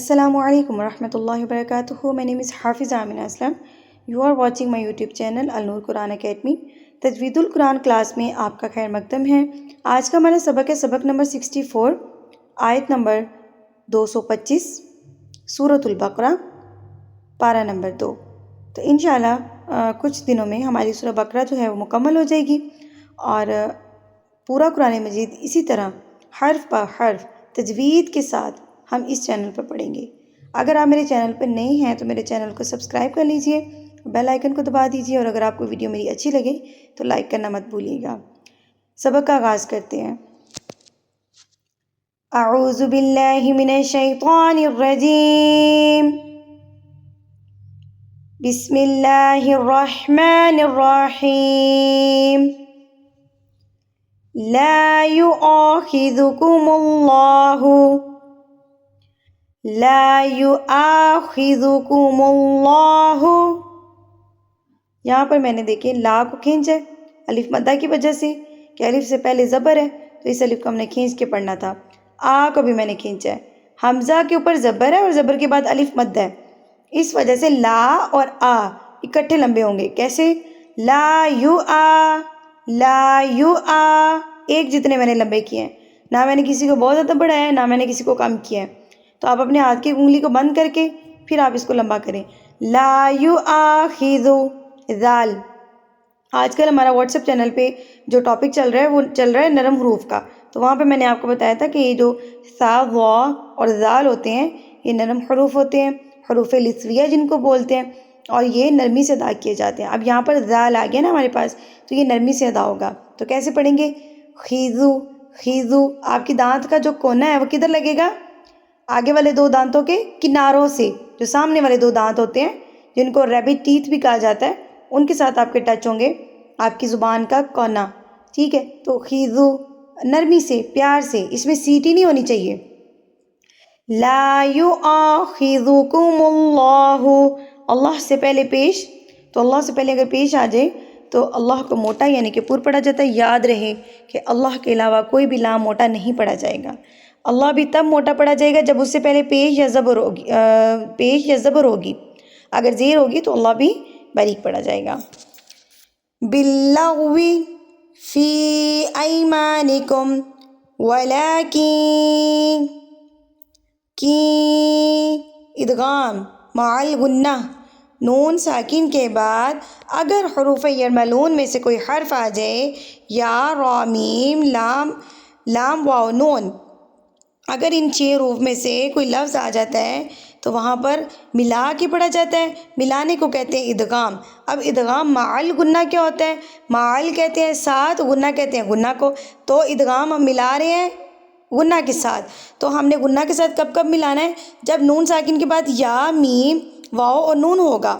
Assalamu alaikum warahmatullahi wabarakatuh. My name is Hafiza Amina Aslam. You are watching my YouTube channel Al-Noor Quran Academy. تجوید القرآن class میں آپ کا خیر مقدم ہے۔ آج کا ہمارا سبق ہے سبق نمبر 64، آیت نمبر 225، سورۃ البقرہ، پارہ نمبر 2۔ تو انشاءاللہ کچھ دنوں میں ہماری سورہ بقرہ جو ہے وہ مکمل ہو جائے گی، اور پورا قرآن مجید اسی طرح حرف بہ حرف تجوید کے ساتھ ہم اس چینل پر پڑھیں گے۔ اگر آپ میرے چینل پر نئے ہیں تو میرے چینل کو سبسکرائب کر لیجئے، بیل آئیکن کو دبا دیجئے، اور اگر آپ کو ویڈیو میری اچھی لگے تو لائک کرنا مت بھولیے گا۔ سبق کا آغاز کرتے ہیں۔ اعوذ باللہ من الشیطان الرجیم، بسم اللہ الرحمن الرحیم۔ لا یؤاخذکم اللہ، لا یؤاخذکم اللہ، یہاں پر میں نے دیکھیں لا کو کھینچا ہے الف مدہ کی وجہ سے کہ الف سے پہلے زبر ہے، تو اس الف کو ہم نے کھینچ کے پڑھنا تھا۔ آ کو بھی میں نے کھینچا ہے، حمزہ کے اوپر زبر ہے اور زبر کے بعد الف مد ہے، اس وجہ سے لا اور آ اکٹھے لمبے ہوں گے۔ کیسے؟ لا یو آ، لا یو آ، ایک جتنے میں نے لمبے کیے ہیں، نہ میں نے کسی کو بہت زیادہ بڑھایا ہے نہ میں نے کسی کو کم کیا ہے۔ تو آپ اپنے ہاتھ کی انگلی کو بند کر کے پھر آپ اس کو لمبا کریں۔ لا یؤاخذو، ذال۔ آج کل ہمارا واٹس ایپ چینل پہ جو ٹاپک چل رہا ہے وہ چل رہا ہے نرم حروف کا، تو وہاں پہ میں نے آپ کو بتایا تھا کہ یہ جو ثا، وا اور ذال ہوتے ہیں یہ نرم حروف ہوتے ہیں، حروف لثویہ جن کو بولتے ہیں، اور یہ نرمی سے ادا کیے جاتے ہیں۔ اب یہاں پر ذال آ گیا نا ہمارے پاس، تو یہ نرمی سے ادا ہوگا۔ تو کیسے پڑھیں گے؟ خیزو، خیزو۔ آپ کی دانت کا جو کونا ہے وہ کدھر لگے گا؟ آگے والے دو دانتوں کے کناروں سے، جو سامنے والے دو دانت ہوتے ہیں جن کو ریبٹ ٹیتھ بھی کہا جاتا ہے، ان کے ساتھ آپ کے ٹچ ہوں گے آپ کی زبان کا کونا، ٹھیک ہے؟ تو خیزو، نرمی سے، پیار سے، اس میں سیٹی نہیں ہونی چاہیے۔ لا یؤاخذکم اللہ، اللہ سے پہلے پیش، تو اللہ سے پہلے اگر پیش آ جائے تو اللہ کو موٹا یعنی کہ پر پڑھا جاتا ہے۔ یاد رہے کہ اللہ کے علاوہ کوئی بھی لام موٹا نہیں پڑھا جائے گا۔ اللہ بھی تب موٹا پڑھا جائے گا جب اس سے پہلے پیش یا زبر ہوگی، پیش یا زبر ہوگی۔ اگر زیر ہوگی تو اللہ بھی باریک پڑھا جائے گا۔ باللغو فی ایمانکم ولیکن، کی ادغام مع الغنہ، نون ساکن کے بعد اگر حروف یرملون میں سے کوئی حرف آ جائے، یا را میم لام واو نون، اگر ان 6 حروف میں سے کوئی لفظ آ جاتا ہے تو وہاں پر ملا کے پڑھا جاتا ہے۔ ملانے کو کہتے ہیں ادغام۔ اب ادغام مع الغنہ کیا ہوتا ہے؟ مع کہتے ہیں ساتھ، غنہ کہتے ہیں غنہ کو، تو ادغام ہم ملا رہے ہیں غنہ کے ساتھ۔ تو ہم نے غنہ کے ساتھ کب کب ملانا ہے؟ جب نون ساکن کے بعد یا، میم، واو اور نون ہوگا۔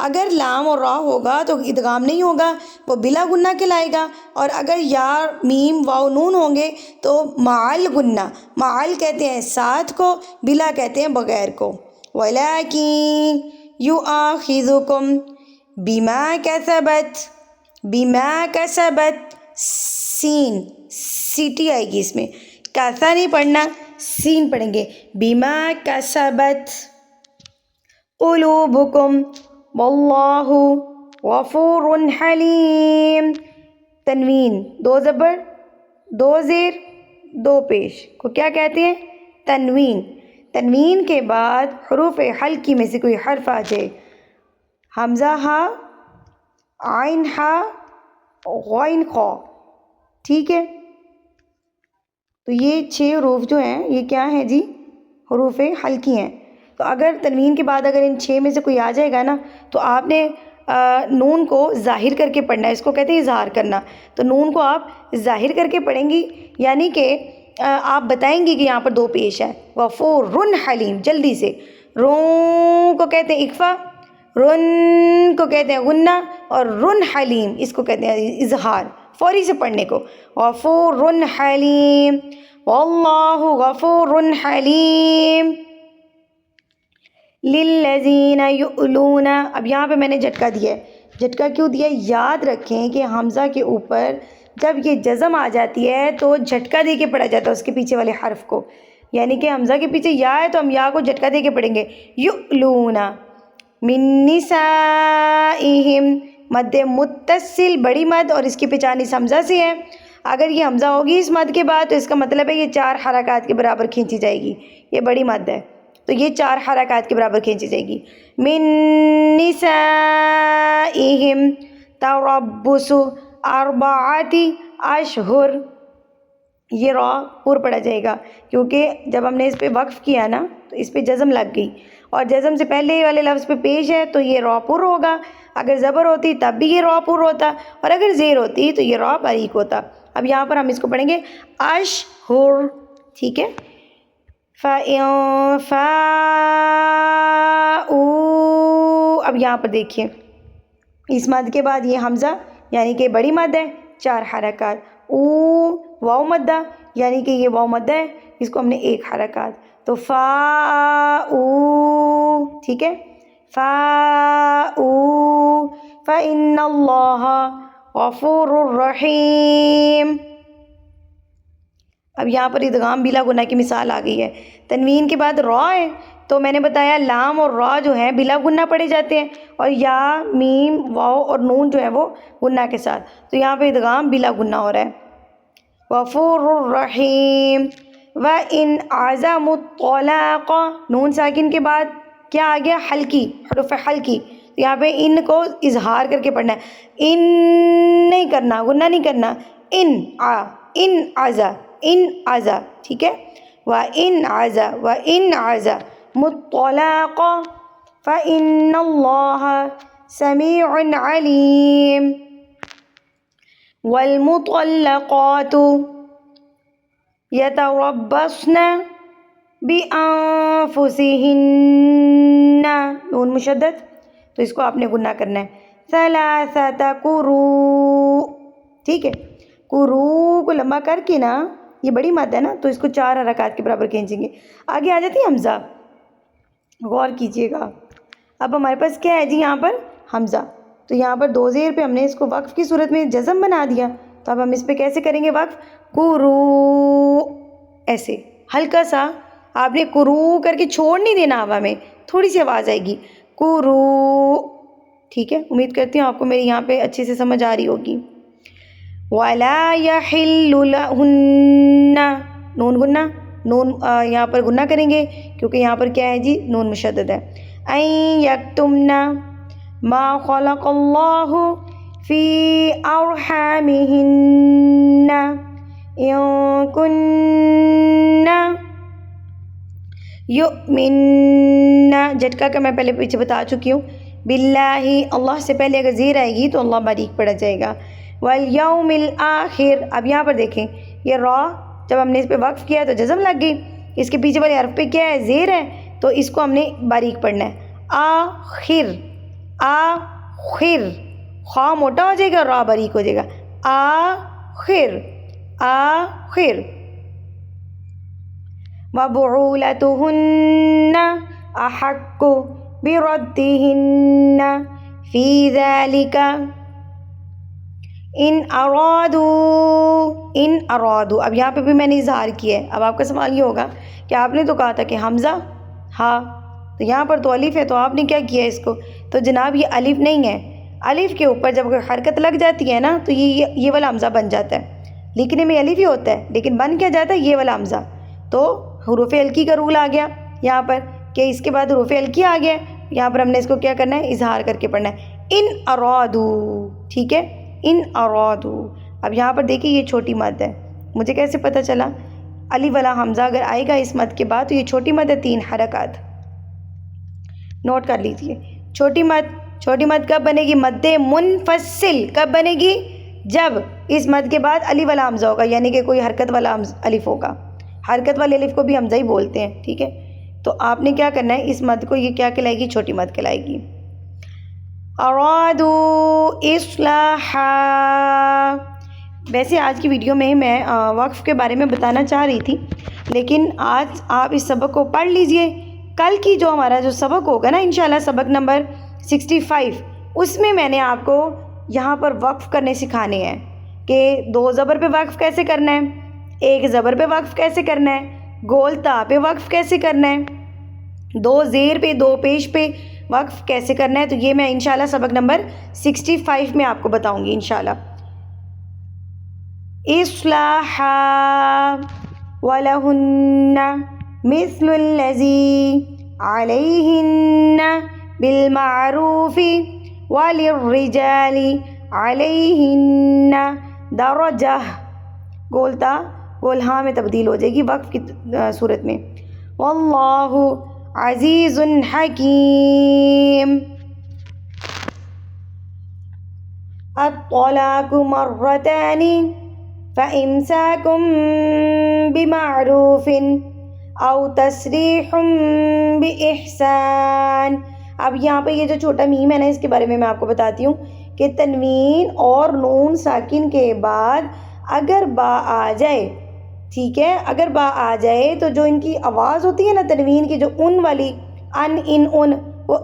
اگر لام اور را ہوگا تو ادغام نہیں ہوگا، وہ بلا غنہ کہلائے گا، اور اگر یا، میم، واو، نون ہوں گے تو مع الغنہ، مع کہتے ہیں ساتھ کو، بلا کہتے ہیں بغیر کو۔ ولیکن یؤاخذکم بما کسبت، بما کسبت، سین، سیٹی آئے گی اس میں، کیسا نہیں پڑھنا، سین پڑھیں گے۔ بما کسبت قلوبکم واللہ غفور حلیم۔ تنوین، 2 زبر، 2 زیر، 2 پیش کو کیا کہتے ہیں؟ تنوین۔ تنوین کے بعد حروف حلقی میں سے کوئی حرف آ جائے، حمزہ ہا، عین ہا، غین خا، ٹھیک ہے؟ تو یہ 6 حروف جو ہیں یہ کیا ہیں جی؟ حروف حلقی ہیں۔ تو اگر تنوین کے بعد اگر ان 6 میں سے کوئی آ جائے گا نا تو آپ نے نون کو ظاہر کر کے پڑھنا ہے، اس کو کہتے ہیں اظہار کرنا۔ تو نون کو آپ ظاہر کر کے پڑھیں گی، یعنی کہ آپ بتائیں گی کہ یہاں پر 2 پیش ہے۔ غفور حلیم، جلدی سے۔ رون کو کہتے ہیں اخفا، رن کو کہتے ہیں غنہ، اور رن حلیم اس کو کہتے ہیں اظہار، فوری سے پڑھنے کو۔ غفور حلیم، واللہ غفور حلیم۔ للذین یؤلون، اب یہاں پہ میں نے جھٹکا دیا ہے۔ جھٹکا کیوں دیا ہے؟ یاد رکھیں کہ حمزہ کے اوپر جب یہ جزم آ جاتی ہے تو جھٹکا دے کے پڑھا جاتا ہے اس کے پیچھے والے حرف کو۔ یعنی کہ حمزہ کے پیچھے یا ہے تو ہم یا کو جھٹکا دے کے پڑھیں گے یؤلونا من نسائہم، مد متصل بڑی مد اور اس کی پہچان اس حمزہ سے ہے. اگر یہ حمزہ ہوگی اس مد کے بعد تو اس کا مطلب ہے یہ 4 حرکات کے برابر کھینچی جائے گی. یہ بڑی مد ہے تو یہ 4 حرکات کے برابر کھینچی جائے گی. من نسائہم تربص 4 اشہر، یہ را پر پڑا جائے گا کیونکہ جب ہم نے اس پہ وقف کیا نا تو اس پہ جزم لگ گئی، اور جزم سے پہلے والے لفظ پہ پیش ہے تو یہ را پر ہوگا. اگر زبر ہوتی تب بھی یہ را پر ہوتا، اور اگر زیر ہوتی تو یہ را باریک ہوتا. اب یہاں پر ہم اس کو پڑھیں گے اشہر، ٹھیک ہے. فَإِن فَاءُوا، اب یہاں پر دیکھیے اس مد کے بعد یہ حمزہ یعنی کہ بڑی مد ہے، 4 حرکات. او واو مدہ یعنی کہ یہ واو مدہ ہے، اس کو ہم نے 1 حرکات. تو فَاءُوا، ٹھیک ہے. فَاءُوا فَإِنَّ اللَّهَ غَفُورٌ رَحِيمٌ. اب یہاں پر ادغام بلا گناہ کی مثال آ گئی ہے. تنوین کے بعد را ہے تو میں نے بتایا لام اور را جو ہیں بلا گناہ پڑھے جاتے ہیں، اور یا میم واو اور نون جو ہے وہ گناہ کے ساتھ. تو یہاں پہ ادغام بلا گناہ ہو رہا ہے. غفور الرحیم. وَإِنْ عَزَمُوا الطَّلَاقَ، نون ساکن کے بعد کیا آ گیا؟ حلقی، حرف حلقی. تو یہاں پہ ان کو اظہار کر کے پڑھنا ہے، ان نہیں کرنا، گناہ نہیں کرنا. ان عزا، ان عزا، ٹھیک ہے. وَإِنْ عَزَا وَإِنْ عَزَا الطَّلَاقَ فَإِنَّ اللَّهَ سَمِيعٌ عَلِيمٌ. وَالْمُطَلَّقَاتُ يَتَرَبَّصْنَ بِأَنفُسِهِنَّ، نون مشدد تو اس کو آپ نے گناہ کرنا ہے. 3 قروء، ٹھیک ہے. قروء کو لمبا کر کے نا، یہ بڑی مد ہے نا تو اس کو 4 حرکات کے برابر کھینچیں گے. آگے آ جاتی ہے حمزہ، غور کیجئے گا. اب ہمارے پاس کیا ہے جی یہاں پر؟ حمزہ. تو یہاں پر 2 زیر پہ ہم نے اس کو وقف کی صورت میں جزم بنا دیا. تو اب ہم اس پہ کیسے کریں گے وقف؟ قروء، ایسے ہلکا سا آپ نے قروء کر کے چھوڑ نہیں دینا ہوا میں، تھوڑی سی آواز آئے گی قروء، ٹھیک ہے. امید کرتی ہوں آپ کو میری یہاں پہ اچھے سے سمجھ آ رہی ہوگی. وَلَا يَحِلُّ لَهُنَّ، نون گنہ، نون یہاں پر گنہ کریں گے کیونکہ یہاں پر کیا ہے جی؟ نون مشدد ہے. أَن يَكْتُمْنَ مَا خَلَقَ اللَّهُ فِي أَرْحَامِهِنَّ إِن كُنَّ يُؤْمِنَّ، جھٹکا کا میں پہلے پیچھے بتا چکی ہوں. باللہ، اللہ سے پہلے اگر زیر آئے گی تو اللہ باریک پڑا جائے گا. والیوم الآخر، اب یہاں پر دیکھیں یہ را جب ہم نے اس پہ وقف کیا تو جزم لگ گئی، اس کے پیچھے والے حرف پہ کیا ہے؟ زیر ہے، تو اس کو ہم نے باریک پڑھنا ہے. آخر، آخر، خا موٹا ہو جائے گا، را باریک ہو جائے گا. آخر، آخر. وَبُعُولَتُهُنَّ أَحَقُّ بِرَدِّهِنَّ فِي ذَلِكَ إِنْ أَرَادُوا. اب یہاں پہ بھی میں نے اظہار کیا ہے. اب آپ کا سوال یہ ہوگا کہ آپ نے تو کہا تھا کہ حمزہ ہاں، تو یہاں پر تو الف ہے، تو آپ نے کیا کیا اس کو؟ تو جناب یہ الف نہیں ہے. الف کے اوپر جب حرکت لگ جاتی ہے نا تو یہ والا حمزہ بن جاتا ہے. لکھنے میں الف ہی ہوتا ہے لیکن بن کیا جاتا ہے؟ یہ والا حمزہ. تو حروف ہلکی کا رول آ گیا یہاں پر کہ اس کے بعد حروف ہلکی آ گیا. یہاں پر ہم نے اس کو کیا کرنا ہے؟ اظہار کر کے پڑھنا ہے. ان ارادو، ٹھیک ہے. ان ارادو. اب یہاں پر دیکھیے یہ چھوٹی مد ہے. مجھے کیسے پتہ چلا؟ الف والا حمزہ اگر آئے گا اس مد کے بعد تو یہ چھوٹی مد ہے، 3 حرکات. نوٹ کر لیجیے. چھوٹی مد کب بنے گی؟ مد منفصل کب بنے گی؟ جب اس مد کے بعد الف والا حمزہ ہوگا، یعنی کہ کوئی حرکت والا الف ہوگا. حرکت والے الف کو بھی حمزہ ہی بولتے ہیں، ٹھیک ہے. تو آپ نے کیا کرنا ہے؟ اس مد کو یہ کیا کہلائے گی؟ چھوٹی مد کہلائے گی. ارادو اصلاحا. ویسے آج کی ویڈیو میں وقف کے بارے میں بتانا چاہ رہی تھی، لیکن آج آپ اس سبق کو پڑھ لیجئے. کل کی جو ہمارا جو سبق ہوگا نا انشاءاللہ سبق نمبر 65، اس میں نے آپ کو یہاں پر وقف کرنے سکھانے ہیں کہ 2 زبر پہ وقف کیسے کرنا ہے، 1 زبر پہ وقف کیسے کرنا ہے، گول تا پہ وقف کیسے کرنا ہے, 2 زیر پہ 2 پیش پہ وقف کیسے کرنا ہے, تو یہ میں انشاءاللہ سبق نمبر 65 میں آپ کو بتاؤں گی انشاءاللہ. اصلاحا وَلَهُنَّ مِثْلُ الَّذِي عَلَيْهِنَّ بِالْمَعْرُوفِ وَلِلرِّجَالِ عَلَيْهِنَّ دَرَجَةٌ. گولتا گول ہاں میں تبدیل ہو جائے گی وقف کی صورت میں. واللہ عزیز حکیم. الطلاق مرتان فإمساكم بمعروف أو تسریح بإحسان. اب یہاں پہ یہ جو چھوٹا میم ہے نا, اس کے بارے میں آپ کو بتاتی ہوں کہ تنوین اور نون ساکن کے بعد اگر با آ جائے, ٹھیک ہے, اگر با آ جائے تو جو ان کی آواز ہوتی ہے نا تنوین کی, جو ان والی ان ان ان, وہ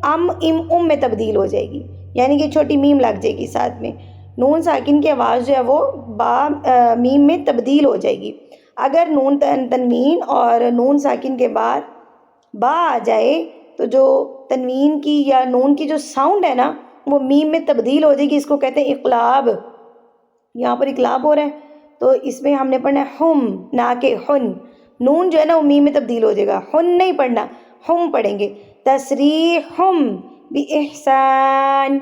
ام میں تبدیل ہو جائے گی, یعنی کہ چھوٹی میم لگ جائے گی ساتھ میں. نون ساکن کی آواز جو ہے وہ با میم میں تبدیل ہو جائے گی. اگر نون تنوین اور نون ساکن کے بعد با آ جائے تو جو تنوین کی یا نون کی جو ساؤنڈ ہے نا وہ میم میں تبدیل ہو جائے گی. اس کو کہتے ہیں اقلاب. یہاں پر اقلاب ہو رہا ہے تو اس میں ہم نے پڑھنا ہے ہم نہ کہ ہن. نون جو ہے نا وہ میم میں تبدیل ہو جائے گا, ہن نہیں پڑھنا, ہم پڑھیں گے. تسریحم بإحسان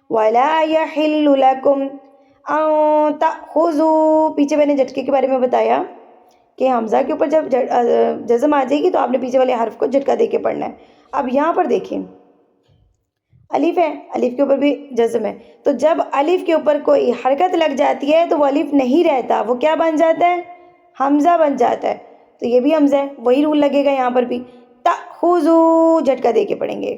ولا يحل لكم ان تأخذوا. پیچھے میں نے جھٹکے کے بارے میں بتایا کہ حمزہ کے اوپر جب جزم آ جائے گی تو آپ نے پیچھے والے حرف کو جھٹکا دے کے پڑھنا ہے. اب یہاں پر دیکھیں الف ہے, الف کے اوپر بھی جزم ہے, تو جب الف کے اوپر کوئی حرکت لگ جاتی ہے تو وہ الف نہیں رہتا, وہ کیا بن جاتا ہے, حمزہ بن جاتا ہے. تو یہ بھی حمزہ ہے, وہی رول لگے گا یہاں پر بھی. تأخذوا جھٹکا دے کے پڑھیں گے.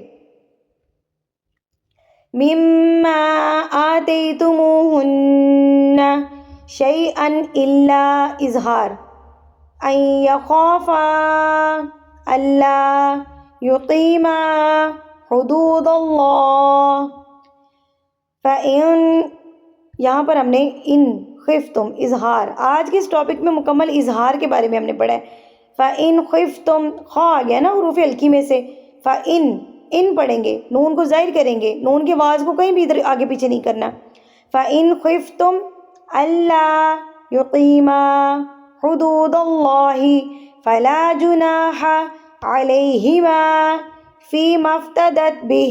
مما آتیتموہن شیئا الا اظہار ان یخافا الا یقیما حدود اللہ. فَإِن, یہاں پر ہم نے ان خفتم اظہار, آج کے اس ٹاپک میں مکمل اظہار کے بارے میں ہم نے پڑھا ہے. فَإِن خفتم, خا آ گیا نا حروف ہلکی میں سے, فَإِن ان پڑھیں گے, نون کو ظاہر کریں گے, نون کی آواز کو کہیں بھی ادھر آگے پیچھے نہیں کرنا. فَإِن خفتم الا یقیما حدود اللہ فلا جناح علیہما فیما افتدت بہ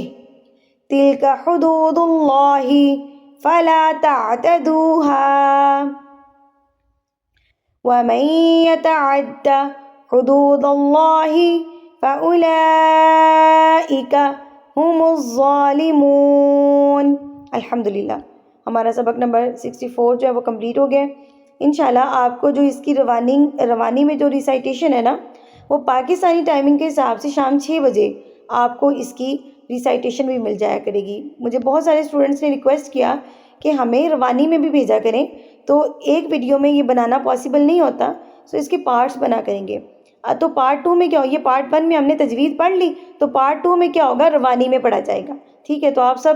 تلک حدود اللہ فلا تعتدوها ومن يتعد حدود اللہ فأولئک هم الظالمون. الحمدللہ ہمارا سبق نمبر 64 جو ہے وہ کمپلیٹ ہو گیا. انشاءاللہ آپ کو جو اس کی روانی میں جو ریسائٹیشن ہے نا وہ پاکستانی ٹائمنگ کے حساب سے شام 6 بجے آپ کو اس کی ریسائٹیشن بھی مل جایا کرے گی. مجھے بہت سارے اسٹوڈنٹس نے ریکویسٹ کیا کہ ہمیں روانی میں بھی بھیجا کریں, تو ایک ویڈیو میں یہ بنانا پاسبل نہیں ہوتا, سو اس کے پارٹس بنا کریں گے. تو پارٹ 2 میں کیا ہو, یہ پارٹ 1 میں ہم نے تجوید پڑھ لی, تو پارٹ 2 میں کیا ہوگا, روانی میں پڑھا جائے گا. ٹھیک ہے, تو آپ سب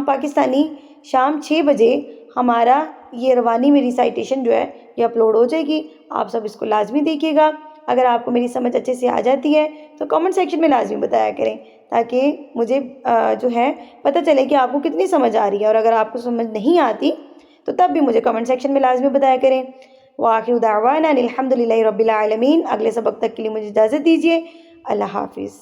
پاکستانی شام 6 بجے ہمارا یہ روانی میں ریسائٹیشن جو ہے یہ اپلوڈ ہو جائے گی. آپ سب اس کو لازمی دیکھیے گا. اگر آپ کو میری سمجھ اچھے سے آ جاتی ہے تو کامنٹ سیکشن میں لازمی بتایا کریں, تاکہ مجھے جو ہے پتہ چلے کہ آپ کو کتنی سمجھ آ رہی ہے. اور اگر آپ کو سمجھ نہیں آتی تو تب بھی مجھے کامنٹ سیکشن میں لازمی بتایا کریں. وآخر دعوانا الحمدللہ رب العالمین. اگلے سبق تک کے لیے مجھے اجازت دیجیے. اللہ حافظ.